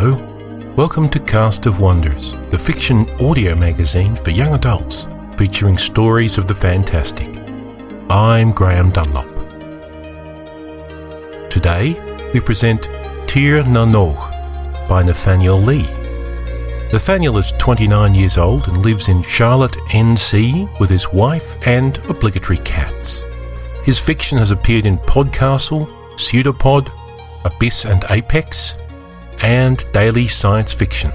Hello, welcome to Cast of Wonders, the fiction audio magazine for young adults featuring stories of the fantastic. I'm Graham Dunlop. Today we present Tir na Nog by Nathaniel Lee. Nathaniel is 29 years old and lives in Charlotte, NC with his wife and obligatory cats. His fiction has appeared in Podcastle, Pseudopod, Abyss and Apex, and Daily Science Fiction.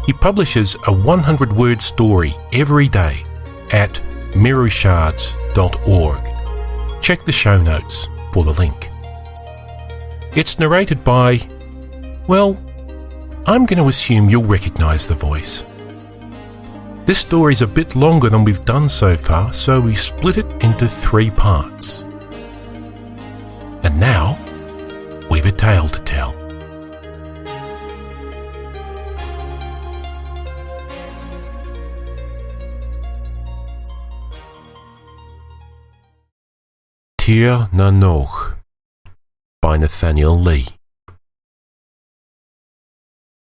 He publishes a 100-word story every day at mirrorshards.org. Check the show notes for the link. It's narrated by, well, I'm going to assume you'll recognise the voice. This story's a bit longer than we've done so far, so we split it into 3 parts. And now, we've a tale to tell. Tir na Nog by Nathaniel Lee.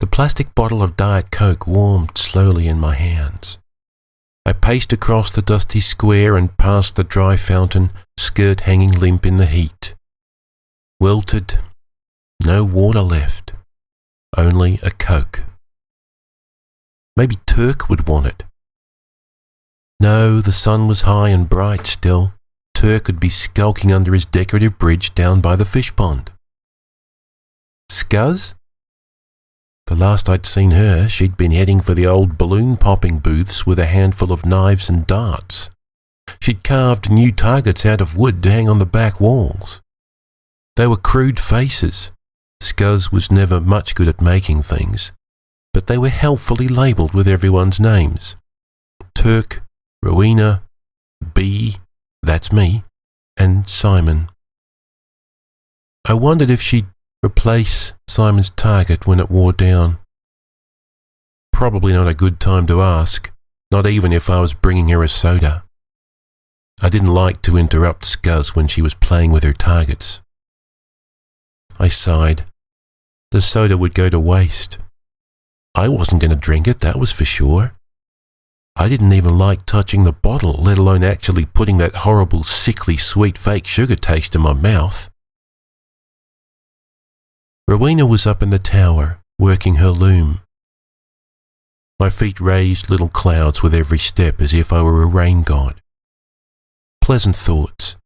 The plastic bottle of Diet Coke warmed slowly in my hands. I paced across the dusty square and past the dry fountain, skirt hanging limp in the heat. Wilted, no water left, only a Coke. Maybe Turk would want it. No, the sun was high and bright still. Turk would be skulking under his decorative bridge down by the fish pond. Scuzz? The last I'd seen her, she'd been heading for the old balloon-popping booths with a handful of knives and darts. She'd carved new targets out of wood to hang on the back walls. They were crude faces. Scuzz was never much good at making things, but they were helpfully labelled with everyone's names. Turk, Rowena, B, that's me, and Simon. I wondered if she'd replace Simon's target when it wore down. Probably not a good time to ask, not even if I was bringing her a soda. I didn't like to interrupt Scuzz when she was playing with her targets. I sighed. The soda would go to waste. I wasn't going to drink it, that was for sure. I didn't even like touching the bottle, let alone actually putting that horrible, sickly, sweet fake sugar taste in my mouth. Rowena was up in the tower, working her loom. My feet raised little clouds with every step as if I were a rain god. Pleasant thoughts.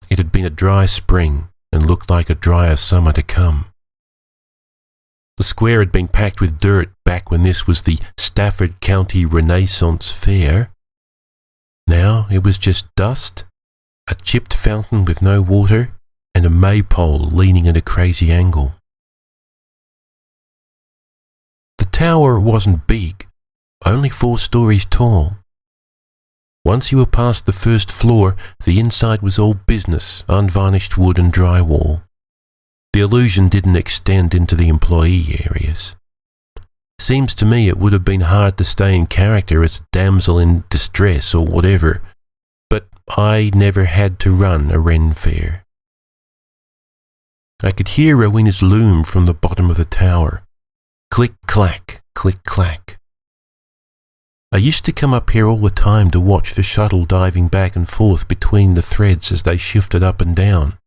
It had been a dry spring and looked like a drier summer to come. The square had been packed with dirt back when this was the Stafford County Renaissance Fair. Now it was just dust, a chipped fountain with no water, and a maypole leaning at a crazy angle. The tower wasn't big, only 4 stories tall. Once you were past the first floor, the inside was all business, unvarnished wood and drywall. The illusion didn't extend into the employee areas. Seems to me it would have been hard to stay in character as a damsel in distress or whatever, but I never had to run a Ren fair. I could hear Rowena's loom from the bottom of the tower. Click-clack, click-clack. I used to come up here all the time to watch the shuttle diving back and forth between the threads as they shifted up and down.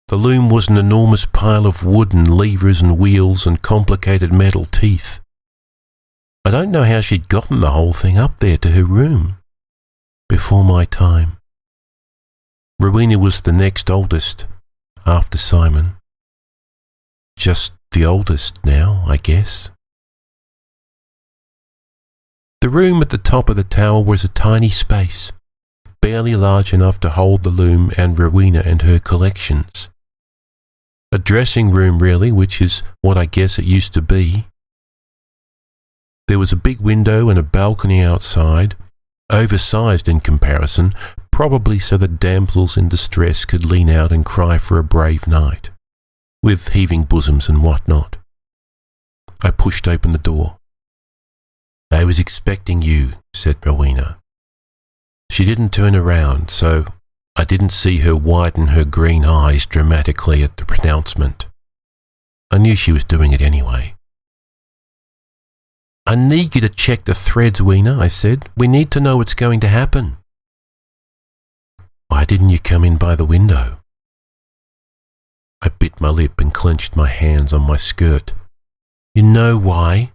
The loom was an enormous pile of wood and levers and wheels and complicated metal teeth. I don't know how she'd gotten the whole thing up there to her room. Before my time. Rowena was the next oldest, after Simon. Just the oldest now, I guess. The room at the top of the tower was a tiny space, barely large enough to hold the loom and Rowena and her collections. A dressing room, really, which is what I guess it used to be. There was a big window and a balcony outside, oversized in comparison, probably so that damsels in distress could lean out and cry for a brave knight, with heaving bosoms and whatnot. I pushed open the door. "I was expecting you," said Rowena. She didn't turn around, so I didn't see her widen her green eyes dramatically at the pronouncement. I knew she was doing it anyway. "I need you to check the threads, Weena," I said. "We need to know what's going to happen." "Why didn't you come in by the window?" I bit my lip and clenched my hands on my skirt. "You know why?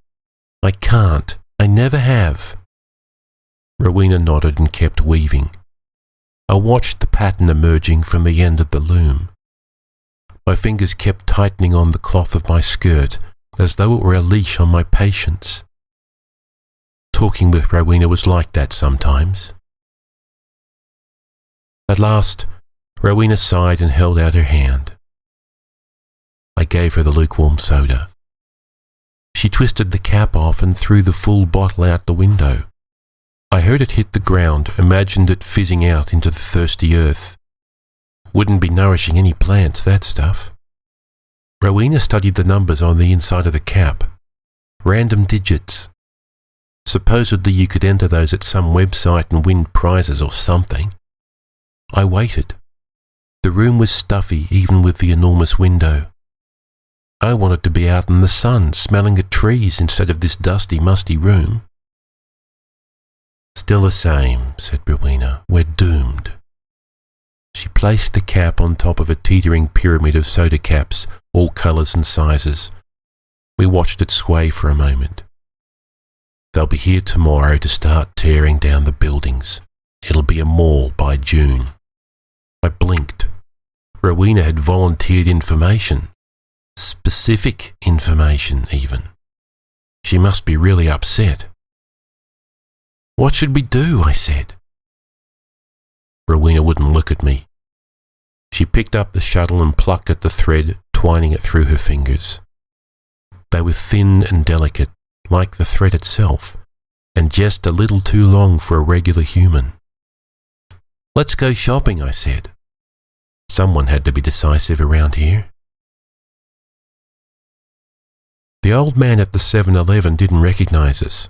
I can't. I never have." Rowena nodded and kept weaving. I watched the pattern emerging from the end of the loom. My fingers kept tightening on the cloth of my skirt as though it were a leash on my patience. Talking with Rowena was like that sometimes. At last, Rowena sighed and held out her hand. I gave her the lukewarm soda. She twisted the cap off and threw the full bottle out the window. I heard it hit the ground, imagined it fizzing out into the thirsty earth. Wouldn't be nourishing any plants, that stuff. Rowena studied the numbers on the inside of the cap. Random digits. Supposedly you could enter those at some website and win prizes or something. I waited. The room was stuffy, even with the enormous window. I wanted to be out in the sun, smelling the trees instead of this dusty, musty room. "Still the same," said Rowena. "We're doomed." She placed the cap on top of a teetering pyramid of soda caps, all colours and sizes. We watched it sway for a moment. "They'll be here tomorrow to start tearing down the buildings. It'll be a mall by June." I blinked. Rowena had volunteered information. Specific information, even. She must be really upset. "What should we do?" I said. Rowena wouldn't look at me. She picked up the shuttle and plucked at the thread, twining it through her fingers. They were thin and delicate, like the thread itself, and just a little too long for a regular human. "Let's go shopping," I said. Someone had to be decisive around here. The old man at the 7-Eleven didn't recognise us.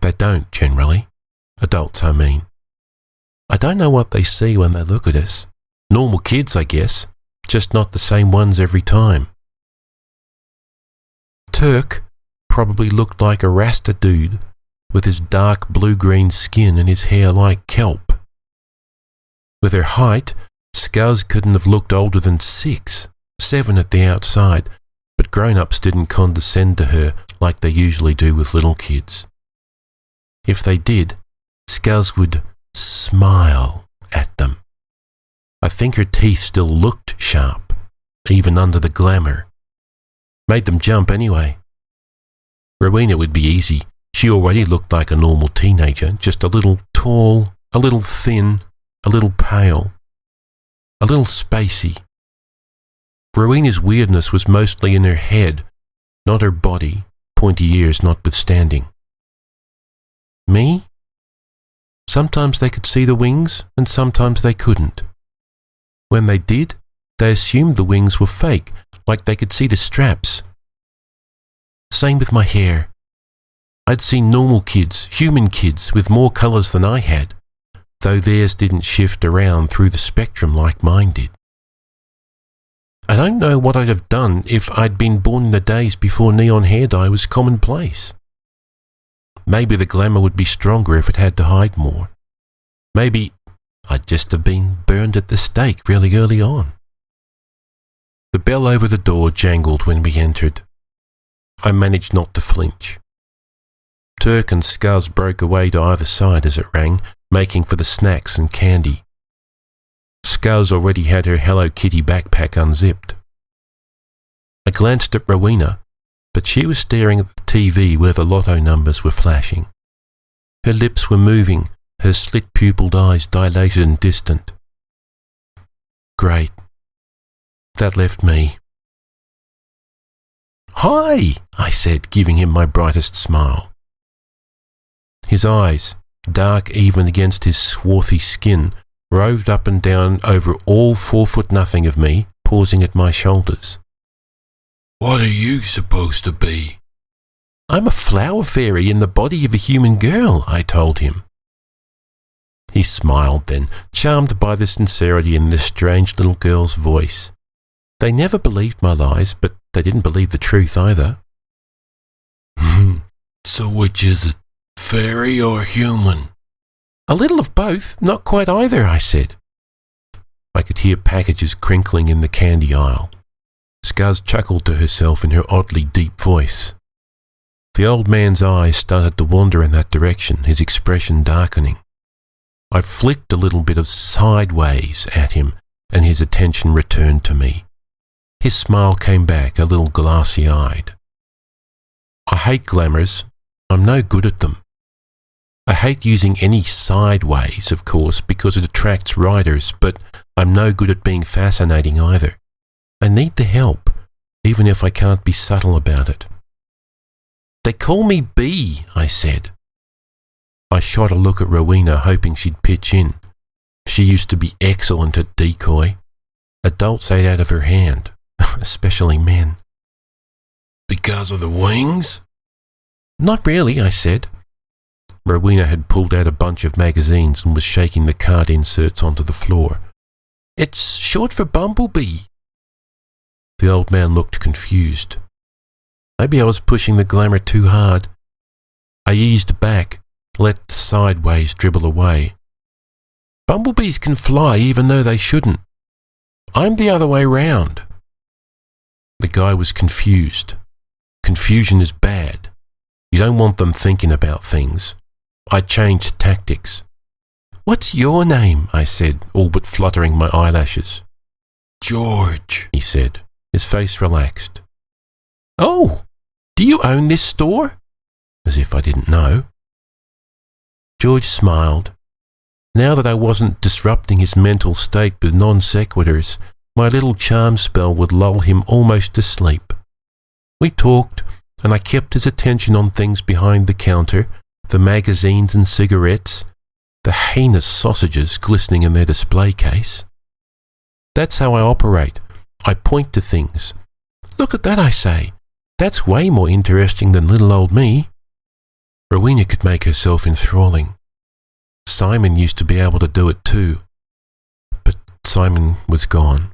They don't, generally. Adults, I mean. I don't know what they see when they look at us. Normal kids, I guess, just not the same ones every time. Turk probably looked like a Rasta dude with his dark blue-green skin and his hair like kelp. With her height, Scuzz couldn't have looked older than 6, 7 at the outside, but grown-ups didn't condescend to her like they usually do with little kids. If they did, Scuzz would smile at them. I think her teeth still looked sharp, even under the glamour. Made them jump anyway. Rowena would be easy. She already looked like a normal teenager, just a little tall, a little thin, a little pale, a little spacey. Rowena's weirdness was mostly in her head, not her body, pointy ears notwithstanding. Me? Sometimes they could see the wings, and sometimes they couldn't. When they did, they assumed the wings were fake, like they could see the straps. Same with my hair. I'd seen normal kids, human kids, with more colours than I had, though theirs didn't shift around through the spectrum like mine did. I don't know what I'd have done if I'd been born in the days before neon hair dye was commonplace. Maybe the glamour would be stronger if it had to hide more. Maybe I'd just have been burned at the stake really early on. The bell over the door jangled when we entered. I managed not to flinch. Turk and Scuzz broke away to either side as it rang, making for the snacks and candy. Scuzz already had her Hello Kitty backpack unzipped. I glanced at Rowena, but she was staring at the TV where the lotto numbers were flashing. Her lips were moving, her slit-pupilled eyes dilated and distant. Great. That left me. "Hi," I said, giving him my brightest smile. His eyes, dark even against his swarthy skin, roved up and down over all 4'0" of me, pausing at my shoulders. "What are you supposed to be?" "I'm a flower fairy in the body of a human girl," I told him. He smiled then, charmed by the sincerity in this strange little girl's voice. They never believed my lies, but They didn't believe the truth either. So which is it, fairy or human? A little of both, not quite either, I said. I could hear packages crinkling in the candy aisle. Scuzz chuckled to herself in her oddly deep voice. The old man's eyes started to wander in that direction, his expression darkening. I flicked a little bit of sideways at him, and his attention returned to me. His smile came back, a little glassy-eyed. I hate glamours. I'm no good at them. I hate using any sideways, of course, because it attracts riders, but I'm no good at being fascinating either. I need the help, even if I can't be subtle about it. They call me B, I said. I shot a look at Rowena, hoping she'd pitch in. She used to be excellent at decoy. Adults ate out of her hand, especially men. Because of the wings? Not really, I said. Rowena had pulled out a bunch of magazines and was shaking the card inserts onto the floor. It's short for Bumblebee. The old man looked confused. Maybe I was pushing the glamour too hard. I eased back, let the sideways dribble away. Bumblebees can fly even though they shouldn't. I'm the other way round. The guy was confused. Confusion is bad. You don't want them thinking about things. I changed tactics. What's your name? I said, all but fluttering my eyelashes. George, he said. His face relaxed. Oh, do you own this store? As if I didn't know. George smiled. Now that I wasn't disrupting his mental state with non sequiturs, my little charm spell would lull him almost to sleep. We talked, and I kept his attention on things behind the counter, the magazines and cigarettes, the heinous sausages glistening in their display case. That's how I operate. I point to things. Look at that, I say. That's way more interesting than little old me. Rowena could make herself enthralling. Simon used to be able to do it too. But Simon was gone.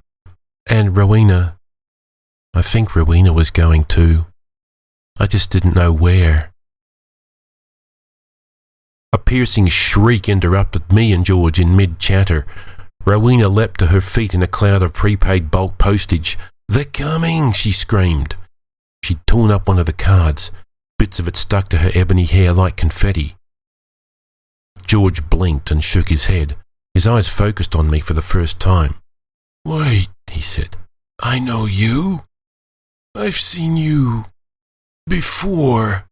And Rowena, I think Rowena was going too. I just didn't know where. A piercing shriek interrupted me and George in mid-chatter. Rowena leapt to her feet in a cloud of prepaid bulk postage. "They're coming!" she screamed. She'd torn up one of the cards. Bits of it stuck to her ebony hair like confetti. George blinked and shook his head. His eyes focused on me for the first time. "Wait," he said. "I know you. I've seen you before."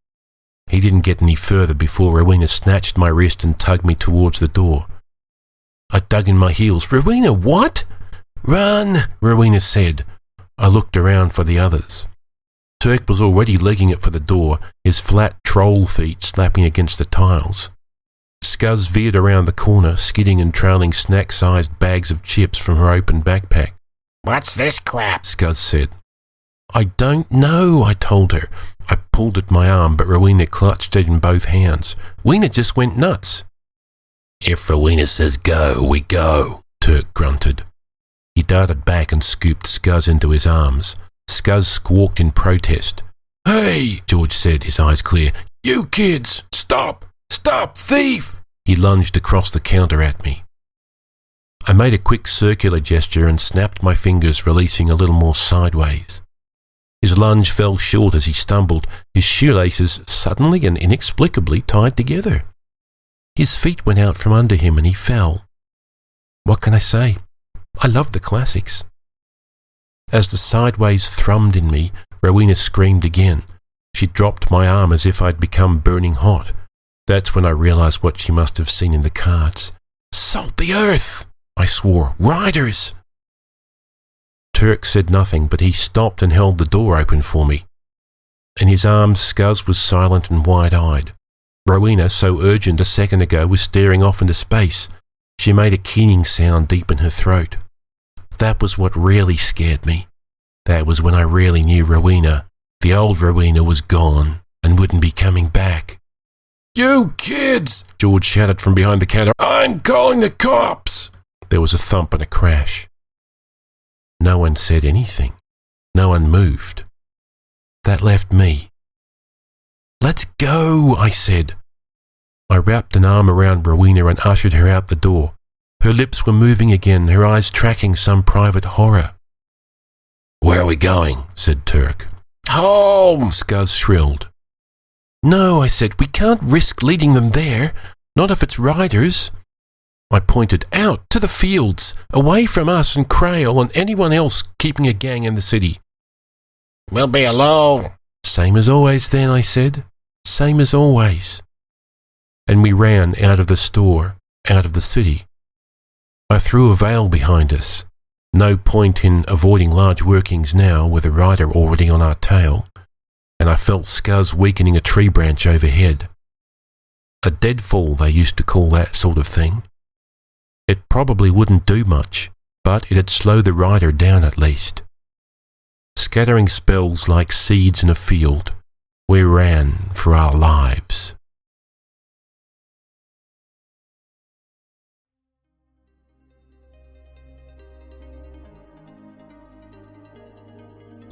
He didn't get any further before Rowena snatched my wrist and tugged me towards the door. I dug in my heels. "Rowena, what?" "Run," Rowena said. I looked around for the others. Turk was already legging it for the door, his flat troll feet slapping against the tiles. Scuzz veered around the corner, skidding and trailing snack-sized bags of chips from her open backpack. "What's this crap?" Scuzz said. "I don't know," I told her. I pulled at my arm, but Rowena clutched it in both hands. Weena just went nuts. "If Rowena says go, we go," Turk grunted. He darted back and scooped Scuzz into his arms. Scuzz squawked in protest. "Hey," George said, his eyes clear. "You kids, stop! Stop, thief!" He lunged across the counter at me. I made a quick circular gesture and snapped my fingers, releasing a little more sideways. His lunge fell short as he stumbled, his shoelaces suddenly and inexplicably tied together. His feet went out from under him and he fell. What can I say? I love the classics. As the sideways thrummed in me, Rowena screamed again. She dropped my arm as if I'd become burning hot. That's when I realised what she must have seen in the cards. "Salt the earth!" I swore. "Riders!" Turk said nothing, but he stopped and held the door open for me. In his arms, Scuzz was silent and wide-eyed. Rowena, so urgent a second ago, was staring off into space. She made a keening sound deep in her throat. That was what really scared me. That was when I really knew Rowena, the old Rowena, was gone and wouldn't be coming back. "You kids!" George shouted from behind the counter. "I'm calling the cops!" There was a thump and a crash. No one said anything. No one moved. That left me. "Let's go," I said. I wrapped an arm around Rowena and ushered her out the door. Her lips were moving again, her eyes tracking some private horror. "Where are we going?" said Turk. Home! Scuzz shrilled. "No," I said, "we can't risk leading them there, not if it's riders." I pointed out to the fields, away from us and Crail and anyone else keeping a gang in the city. We'll be alone. "Same as always then," I said. "Same as always." And we ran out of the store, out of the city. I threw a veil behind us. No point in avoiding large workings now with a rider already on our tail, and I felt Scuzz weakening a tree branch overhead. A deadfall, they used to call that sort of thing. It probably wouldn't do much, but it'd slow the rider down at least. Scattering spells like seeds in a field, we ran for our lives.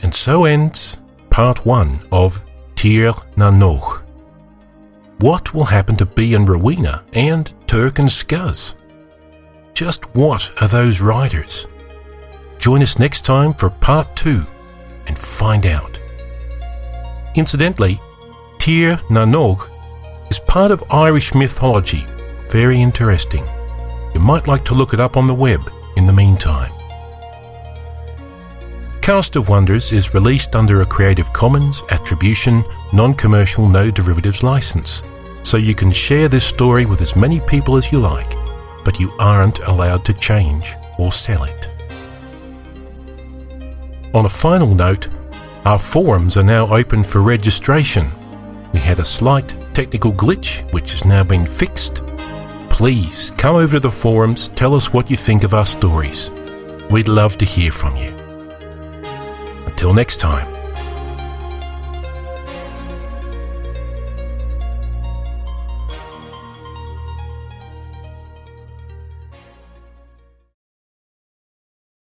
And so ends part 1 of Tir na Nog. What will happen to Bee and Rowena and Turk and Scuzz? Just what are those riders? Join us next time for part 2 and find out. Incidentally, Tir na Nog is part of Irish mythology. Very interesting. You might like to look it up on the web in the meantime. Cast of Wonders is released under a Creative Commons Attribution Non-Commercial No Derivatives license, so you can share this story with as many people as you like, but you aren't allowed to change or sell it. On a final note, our forums are now open for registration. We had a slight technical glitch, which has now been fixed. Please come over to the forums, tell us what you think of our stories. We'd love to hear from you. Until next time.